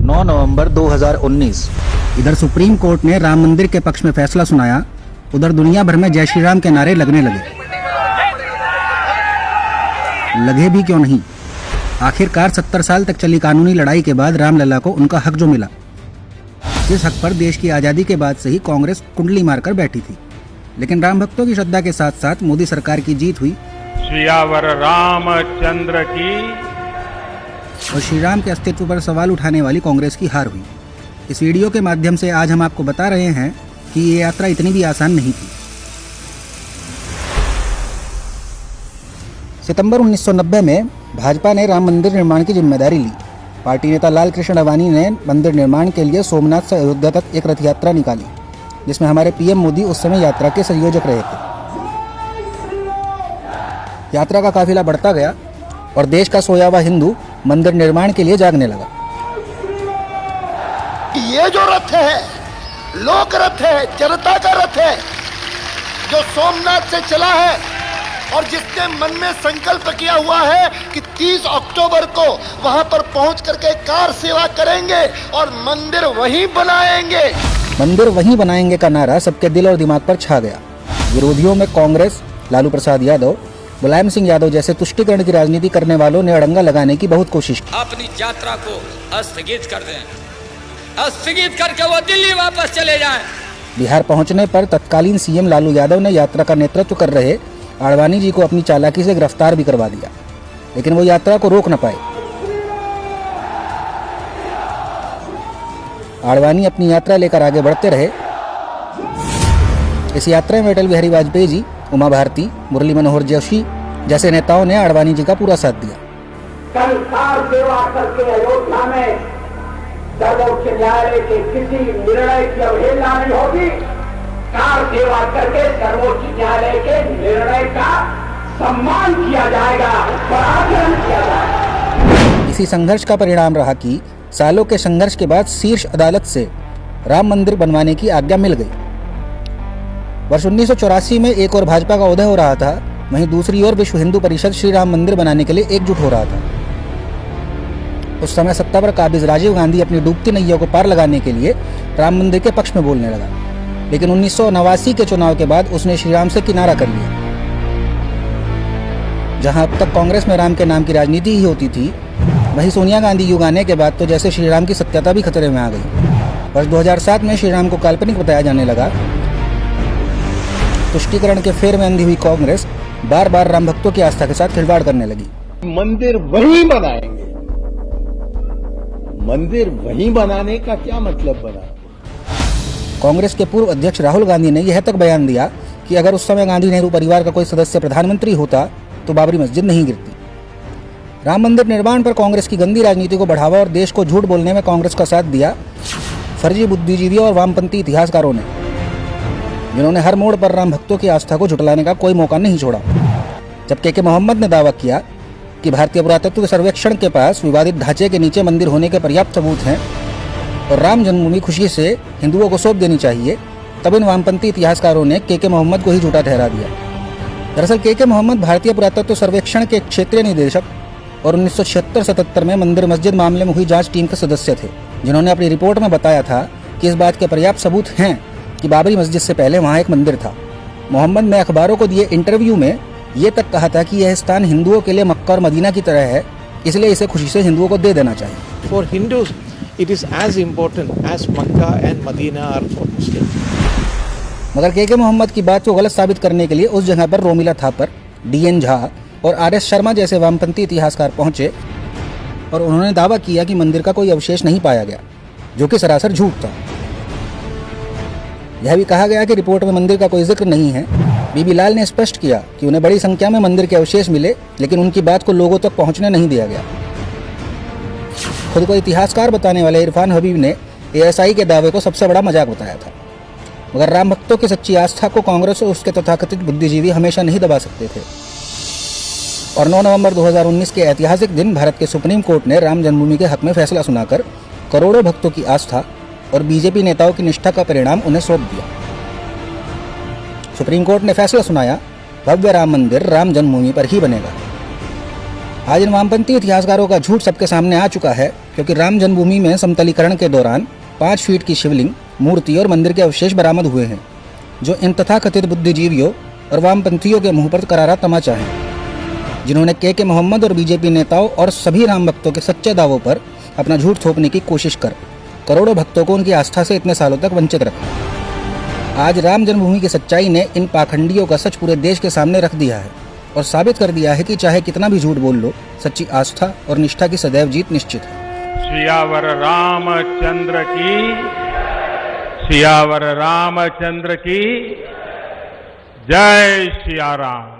9 नवंबर 2019। इधर supreme court ने राम मंदिर के पक्ष में फैसला सुनाया, उधर दुनिया भर में जय श्री राम के नारे लगने लगे भी क्यों नहीं। आखिरकार 70 साल तक चली कानूनी लड़ाई के बाद रामलला को उनका हक जो मिला, जिस हक पर देश की आज़ादी के बाद से ही कांग्रेस कुंडली मारकर बैठी थी। लेकिन राम भक्तों की श्रद्धा के साथ साथ मोदी सरकार की जीत हुई श्रीयावर रामचंद्र की और श्री राम के अस्तित्व पर सवाल उठाने वाली कांग्रेस की हार हुई। इस वीडियो के माध्यम से आज हम आपको बता रहे हैं कि ये यात्रा इतनी भी आसान नहीं थी। सितंबर 1990 में भाजपा ने राम मंदिर निर्माण की जिम्मेदारी ली। पार्टी नेता लाल कृष्ण आडवाणी ने मंदिर निर्माण के लिए सोमनाथ से अयोध्या तक एक रथ यात्रा निकाली, जिसमें हमारे पीएम मोदी उस समय यात्रा के संयोजक रहे थे। यात्रा का काफिला बढ़ता गया और देश का सोया हुआ हिंदू मंदिर निर्माण के लिए जागने लगा। ये जो रथ है, लोक रथ है, जनता का रथ है, जो सोमनाथ से चला है और जिसने मन में संकल्प किया हुआ है कि 30 अक्टूबर को वहां पर पहुंच करके कार सेवा करेंगे और मंदिर वहीं बनाएंगे। मंदिर वहीं बनाएंगे का नारा सबके दिल और दिमाग पर छा गया। विरोधियों में कांग्रेस, लालू प्रसाद यादव, मुलायम सिंह यादव जैसे तुष्टीकरण की राजनीति करने वालों ने अड़ंगा लगाने की बहुत कोशिश की। अपनी यात्रा को स्थगित कर दें, स्थगित करके वो दिल्ली वापस चले जाएं। बिहार पहुंचने पर तत्कालीन सीएम लालू यादव ने यात्रा का नेतृत्व कर रहे आडवाणी जी को अपनी चालाकी से गिरफ्तार भी करवा दिया, लेकिन वो यात्रा को रोक न पाए। आडवाणी अपनी यात्रा लेकर आगे बढ़ते रहे। इस यात्रा में अटल बिहारी वाजपेयी जी, उमा भारती, मुरली मनोहर जोशी जैसे नेताओं ने आडवाणी जी का पूरा साथ दिया। कल कार सेवा करके अयोध्या में सर्वोच्च न्यायालय के किसी निर्णय की अवहेलना नहीं होगी। कार सेवा करके सर्वोच्च न्यायालय के निर्णय का सम्मान किया जाएगा और आचरण किया जाएगा। इसी संघर्ष का परिणाम रहा कि सालों के संघर्ष के बाद शीर्ष अदालत से राम मंदिर बनवाने की आज्ञा मिल गई। वर्ष 1984 में एक और भाजपा का उदय हो रहा था, वहीं दूसरी ओर विश्व हिंदू परिषद श्री राम मंदिर बनाने के लिए एकजुट हो रहा था। उस समय सत्ता पर काबिज राजीव गांधी अपनी डूबती नैया को पार लगाने के लिए राम मंदिर के पक्ष में बोलने लगा, लेकिन 1989 के चुनाव के बाद उसने श्री राम से किनारा कर लिया। जहां अब तक कांग्रेस में राम के नाम की राजनीति ही होती थी, वहीं सोनिया गांधी युग आने के बाद तो जैसे श्री राम की सत्यता भी खतरे में आ गई। वर्ष 2007 में श्री राम को काल्पनिक बताया जाने लगा। तुष्टीकरण के फेर में अंधी हुई कांग्रेस बार बार राम भक्तों की आस्था के साथ खिलवाड़ करने लगी। मंदिर वहीं बनाएंगे। मंदिर वहीं बनाने का क्या मतलब बना? कांग्रेस के पूर्व अध्यक्ष राहुल गांधी ने यह तक बयान दिया कि अगर उस समय गांधी नेहरू परिवार का कोई सदस्य प्रधानमंत्री होता तो बाबरी मस्जिद नहीं गिरती। राम मंदिर निर्माण पर कांग्रेस की गंदी राजनीति को बढ़ावा और देश को झूठ बोलने में कांग्रेस का साथ दिया फर्जी बुद्धिजीवियों और वामपंथी इतिहासकारों ने, जिन्होंने हर मोड़ पर राम भक्तों की आस्था को झुठलाने का कोई मौका नहीं छोड़ा। जब के मोहम्मद ने दावा किया कि भारतीय पुरातत्व सर्वेक्षण के पास विवादित ढांचे के नीचे मंदिर होने के पर्याप्त सबूत हैं और राम जन्मभूमि खुशी से हिंदुओं को सौंप देनी चाहिए, तब इन वामपंथी इतिहासकारों ने के मोहम्मद को ही झूठा ठहरा दिया। दरअसल के मोहम्मद भारतीय पुरातत्व सर्वेक्षण के क्षेत्रीय निदेशक और 1976-77 में मंदिर मस्जिद मामले में हुई जांच टीम के सदस्य थे, जिन्होंने अपनी रिपोर्ट में बताया था कि इस बात के पर्याप्त सबूत हैं कि बाबरी मस्जिद से पहले वहाँ एक मंदिर था। मोहम्मद ने अखबारों को दिए इंटरव्यू में ये तक कहा था कि यह स्थान हिंदुओं के लिए मक्का और मदीना की तरह है, इसलिए इसे खुशी से हिंदुओं को दे देना चाहिए। For Hindus, it is as important as Makkah and Medina are for Muslims. मगर के मोहम्मद की बात को गलत साबित करने के लिए उस जगह पर रोमिला थापर, डीएन झा और आरएस शर्मा जैसे वामपंथी इतिहासकार पहुंचे और उन्होंने दावा किया कि मंदिर का कोई अवशेष नहीं पाया गया, जो कि सरासर झूठ था। यह भी कहा गया कि रिपोर्ट में मंदिर का कोई जिक्र नहीं है। बीबी लाल ने स्पष्ट किया कि उन्हें बड़ी संख्या में मंदिर के अवशेष मिले, लेकिन उनकी बात को लोगों तक पहुंचने नहीं दिया गया। खुद को इतिहासकार बताने वाले इरफान हबीब ने एएसआई के दावे को सबसे बड़ा मजाक बताया था। मगर राम भक्तों की सच्ची आस्था को कांग्रेस और उसके तथाकथित बुद्धिजीवी हमेशा नहीं दबा सकते थे। और 9 नवंबर 2019 के ऐतिहासिक दिन भारत के सुप्रीम कोर्ट ने राम जन्मभूमि के हक में फैसला सुनाकर करोड़ों भक्तों की आस्था और बीजेपी नेताओं की निष्ठा का परिणाम उन्हें सौंप दिया। सुप्रीम कोर्ट ने फैसला सुनाया, भव्य राम मंदिर राम जन्मभूमि पर ही बनेगा। आज इन वामपंथी इतिहासकारों का झूठ सबके सामने आ चुका है, क्योंकि राम जन्मभूमि में समतलीकरण के दौरान 5 फीट की शिवलिंग, मूर्ति और मंदिर के अवशेष बरामद हुए हैं, जो इन तथाकथित बुद्धिजीवियों और वामपंथियों के मुंह पर करारा तमाचा है, जिन्होंने के मोहम्मद और बीजेपी नेताओं और सभी राम भक्तों के सच्चे दावों पर अपना झूठ थोपने की कोशिश कर करोड़ों भक्तों को उनकी आस्था से इतने सालों तक वंचित रखा। आज राम जन्मभूमि की सच्चाई ने इन पाखंडियों का सच पूरे देश के सामने रख दिया है और साबित कर दिया है कि चाहे कितना भी झूठ बोल लो, सच्ची आस्था और निष्ठा की सदैव जीत निश्चित है। सियावर रामचंद्र की, सियावर रामचंद्र की जय सिया राम।